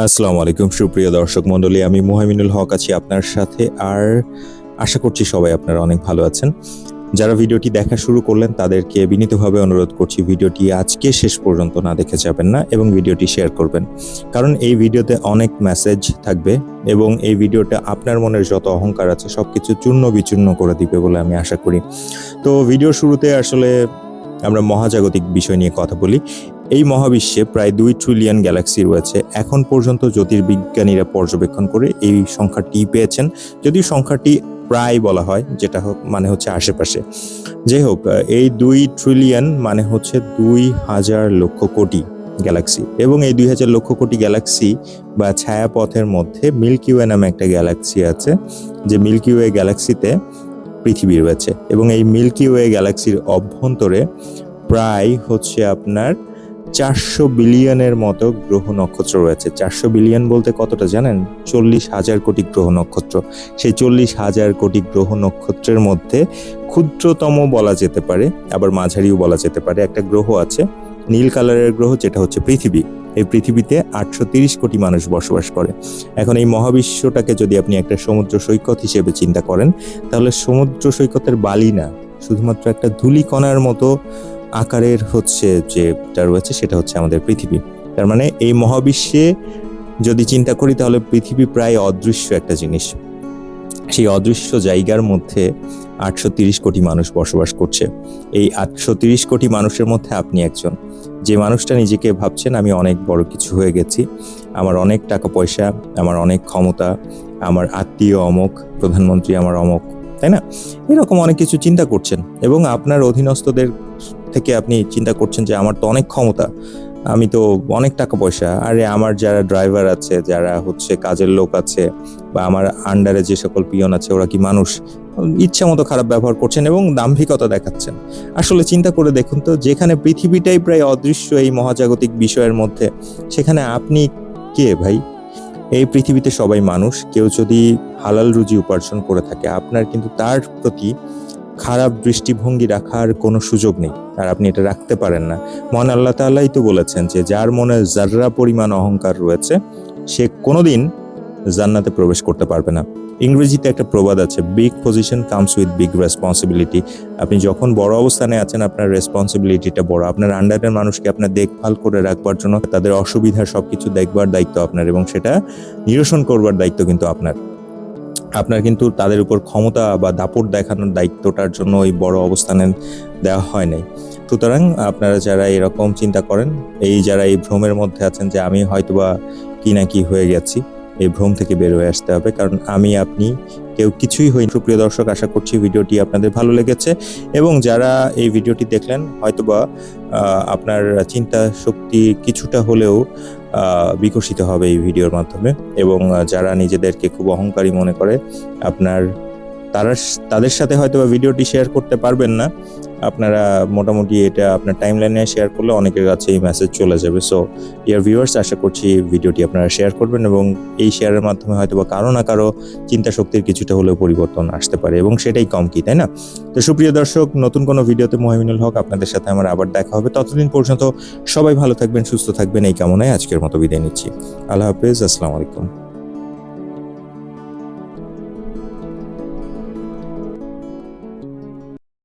আসসালামু আলাইকুম সুপ্রিয় দর্শক মণ্ডলী, আমি মুহাইমিনুল হক আছি আপনার সাথে। আর আশা করছি সবাই আপনারা অনেক ভালো আছেন। যারা ভিডিওটি দেখা শুরু করলেন তাদেরকে বিনীতভাবে অনুরোধ করছি ভিডিওটি আজকে শেষ পর্যন্ত না দেখে যাবেন না এবং ভিডিওটি শেয়ার করবেন, কারণ এই ভিডিওতে অনেক মেসেজ থাকবে এবং এই ভিডিওটা আপনার মনের যত অহংকার আছে সবকিছু চূর্ণ বিচূর্ণ করে দিবে বলে আমি আশা করি। তো ভিডিওর শুরুতে আসলে আমরা মহাজাগতিক বিষয় নিয়ে কথা বলি। এই মহাবিশ্বে প্রায় 2 ট্রিলিয়ন গ্যালাক্সি রয়েছে। এখন পর্যন্ত জ্যোতির্বিজ্ঞানীরা পর্যবেক্ষণ করে এই সংখ্যাটি পেয়েছেন, যদিও সংখ্যাটি প্রায় বলা হয়, যেটা মানে হচ্ছে আশেপাশে। যাই হোক, এই 2 ট্রিলিয়ন মানে হচ্ছে 2000 লক্ষ কোটি গ্যালাক্সি, এবং এই 2000 লক্ষ কোটি গ্যালাক্সি বা ছায়াপথের মধ্যে মিল্কি ওয়ে নামে একটা গ্যালাক্সি আছে, যে মিল্কি ওয়ে গ্যালাক্সিতে পৃথিবী রয়েছে। এবং এই মিল্কি ওয়ে গ্যালাক্সির অভ্যন্তরে প্রায় হচ্ছে আপনার 400 বিলিয়নের মতো গ্রহ নক্ষত্র রয়েছে। 400 বিলিয়ন বলতে কতটা জানেন? 40,000 কোটি গ্রহ নক্ষত্র। সেই 40,000 কোটি গ্রহ নক্ষত্রের মধ্যে ক্ষুদ্রতম বলা যেতে পারে, আবার মাঝারিও বলা যেতে পারে, একটা গ্রহ আছে, নীল কালারের গ্রহ, যেটা হচ্ছে পৃথিবী। এই পৃথিবীতে 830 কোটি মানুষ বসবাস করে। এখন এই মহাবিশ্বটাকে যদি আপনি একটা সমুদ্র সৈকত হিসেবে চিন্তা করেন, তাহলে সমুদ্র সৈকতের বালি না, শুধুমাত্র একটা ধূলিকণার মতো আকারের হচ্ছে যেটা রয়েছে সেটা হচ্ছে আমাদের পৃথিবী। তার মানে এই মহাবিশ্বে যদি চিন্তা করি তাহলে পৃথিবী প্রায় অদৃশ্য একটা জিনিস। সেই অদৃশ্য জায়গার মধ্যে 830 কোটি মানুষ বসবাস করছে। এই 830 কোটি মানুষের মধ্যে আপনি একজন, যে মানুষটা নিজেকে ভাবছেন আমি অনেক বড় কিছু হয়ে গেছি, আমার অনেক টাকা পয়সা, আমার অনেক ক্ষমতা, আমার আত্মীয় অমক, প্রধানমন্ত্রী আমার অমক, তাই না? এরকম অনেক কিছু চিন্তা করছেন এবং আপনার অধীনস্থদের থেকে আপনি চিন্তা করছেন যে আমার তো অনেক ক্ষমতা, আমি তো অনেক টাকা পয়সা, আরে আমার যারা ড্রাইভার আছে, যারা হচ্ছে কাজের লোক আছে, বা আমার আন্ডারে যে সকল পিয়ন আছে, ওরা কি মানুষ? ইচ্ছা মতো খারাপ ব্যবহার করছেন এবং দাম্ভিকতা দেখাচ্ছেন। আসলে চিন্তা করে দেখুন তো, যেখানে পৃথিবীটাই প্রায় অদৃশ্য এই মহাজাগতিক বিষয়ের মধ্যে, সেখানে আপনি কে ভাই? এই পৃথিবীতে সবাই মানুষ। কেউ যদি হালাল রুজি উপার্জন করে থাকে, আপনার কিন্তু তার প্রতি খারাপ দৃষ্টিভঙ্গি রাখার কোনো সুযোগ নেই, আর আপনি এটা রাখতে পারেন না। মহান আল্লাহ তাআলাই তো বলেছেন যে যার মনে যাররা পরিমাণ অহংকার রয়েছে সে কোনোদিন জান্নাতে প্রবেশ করতে পারবে না। ইংরেজিতে একটা প্রবাদ আছে, big position comes with big responsibility. আপনি যখন বড় অবস্থানে আছেন, আপনার রেসপন্সিবিলিটিটা বড়। আপনার আন্ডারের মানুষকে আপনার দেখভাল করে রাখবার জন্য, তাদের অসুবিধা সবকিছু দেখবার দায়িত্ব আপনার, এবং সেটা নিরসন করবার দায়িত্ব কিন্তু আপনার। আপনার কিন্তু তাদের উপর ক্ষমতা বা দাপট দেখানোর দায়িত্বটার জন্য ওই বড় অবস্থানে দেওয়া হয় নাই। সুতরাং আপনারা যারা এরকম চিন্তা করেন, যারা এই ভ্রমের মধ্যে আছেন যে আমি হয়তোবা কি না কি হয়ে গেছি, এই ভ্রম থেকে বের হয়ে আসতে হবে, কারণ আমি আপনি কেউ কিছুই হইনি। সুপ্রিয় দর্শক, আশা করছি ভিডিওটি আপনাদের ভালো লেগেছে, এবং যারা এই ভিডিওটি দেখলেন হয়তোবা আপনার চিন্তা শক্তি কিছুটা হলেও বিকশিত হবে এই ভিডিওর মাধ্যমে। এবং যারা নিজেদেরকে খুব অহংকারী মনে করে, তাদের সাথে হয়তো ভিডিওটি শেয়ার করতে পারবেন না, আপনারা মোটামুটি এটা আপনার টাইমলাইনে শেয়ার করলে অনেকের কাছে এই মেসেজ চলে যাবে। সো ইয়ার ভিউয়ার্স, আশা করছি ভিডিওটি আপনারা শেয়ার করবেন, এবং এই শেয়ারের মাধ্যমে হয়তোবা কারো না কারো চিন্তা শক্তির কিছুটা হলেও পরিবর্তন আসতে পারে, এবং সেটাই কম কি, তাই না? তো সুপ্রিয় দর্শক, নতুন কোনো ভিডিওতে মুহাইমিনুল হক আপনাদের সাথে আমার আবার দেখা হবে। ততদিন পর্যন্ত সবাই ভালো থাকবেন, সুস্থ থাকবেন, এই কামনায় আজকের মতো বিদায় নিচ্ছি। আল্লাহ হাফেজ, আসসালামু আলাইকুম।